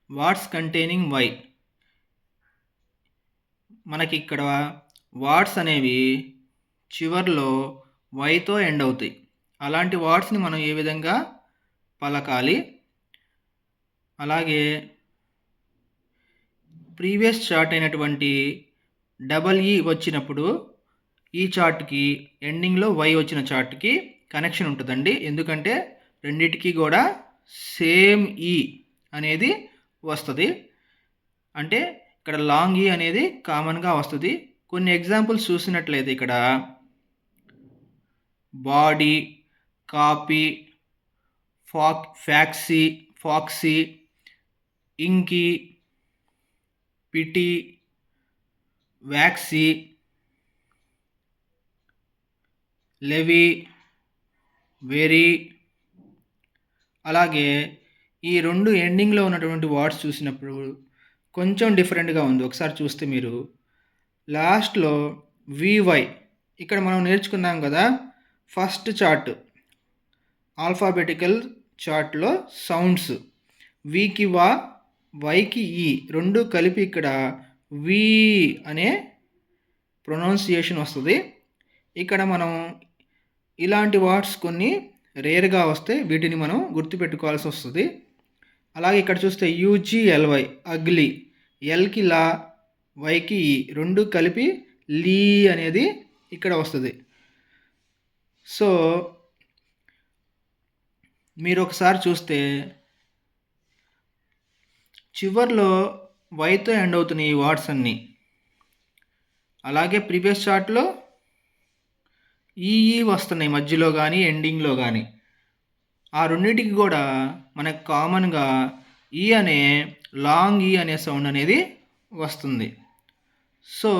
Words containing why. మనకి ఇక్కడ words అనేవి చివర్లో వైతో ఎండ్ అవుతాయి. అలాంటి వర్డ్స్ని మనం ఏ విధంగా పలకాలి, అలాగే ప్రీవియస్ చార్ట్ అయినటువంటి డబల్ ఈ వచ్చినప్పుడు ఈ చార్ట్కి ఎండింగ్లో వై వచ్చిన చార్ట్కి కనెక్షన్ ఉంటుందండి. ఎందుకంటే రెండిటికి కూడా సేమ్ ఈ అనేది వస్తుంది. అంటే ఇక్కడ లాంగ్ ఈ అనేది కామన్గా వస్తుంది. కొన్ని ఎగ్జాంపుల్స్ చూసినట్లయితే ఇక్కడ బాడీ, కాపీ, ఫ్యాక్సీ, foxy, inky, pity, waxy, levy, very, అలాగే ఈ రెండు ఎండింగ్లో ఉన్నటువంటి వర్డ్స్ చూసినప్పుడు కొంచెం డిఫరెంట్గా ఉంది. ఒకసారి చూస్తే మీరు లాస్ట్లో వివై, ఇక్కడ మనం నేర్చుకున్నాం కదా ఫస్ట్ చార్ట్ ఆల్ఫాబెటికల్ చార్ట్లో సౌండ్స్ వికి వా, వైకి ఈ రెండు కలిపి ఇక్కడ వి అనే ప్రొనౌన్సియేషన్ వస్తుంది. ఇక్కడ మనం ఇలాంటి వర్డ్స్ కొన్ని రేర్గా వస్తే వీటిని మనం గుర్తుపెట్టుకోవాల్సి వస్తుంది. అలాగే ఇక్కడ చూస్తే యూజిఎల్వై అగ్లీ, ఎల్కి లా, వైకి ఈ రెండు కలిపి లీ అనేది ఇక్కడ వస్తుంది. సో మీరు ఒకసారి చూస్తే చివర్లో వైతో ఎండ్ అవుతున్నాయి ఈ వర్డ్స్ అన్నీ. అలాగే ప్రీవియస్ చార్ట్లో ఈ వస్తున్నాయి మధ్యలో కానీ ఎండింగ్లో కానీ. ఆ రెండింటికి కూడా మనకు కామన్గా ఈ అనే లాంగ్ ఈ అనే సౌండ్ అనేది వస్తుంది. సో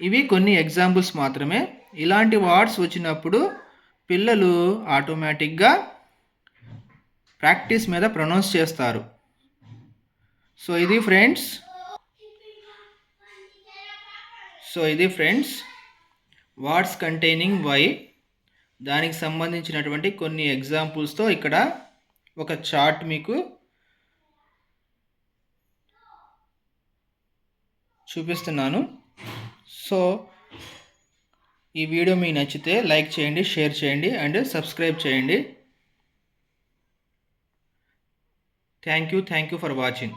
ఇవి కొన్ని ఎగ్జాంపుల్స్ మాత్రమే. ఇలాంటి వర్డ్స్ వచ్చినప్పుడు పిల్లలు ఆటోమేటిక్గా ప్రాక్టీస్ మీద ప్రొనౌన్స్ చేస్తారు. సో ఇది ఫ్రెండ్స్ వర్డ్స్ కంటైనింగ్ వై, దానికి సంబంధించినటువంటి కొన్ని ఎగ్జాంపుల్స్తో ఇక్కడ ఒక చార్ట్ మీకు చూపిస్తున్నాను. సో ఈ వీడియో మీకు నచ్చితే లైక్ చేయండి, షేర్ చేయండి అండ్ సబ్స్క్రైబ్ చేయండి. Thank you for watching.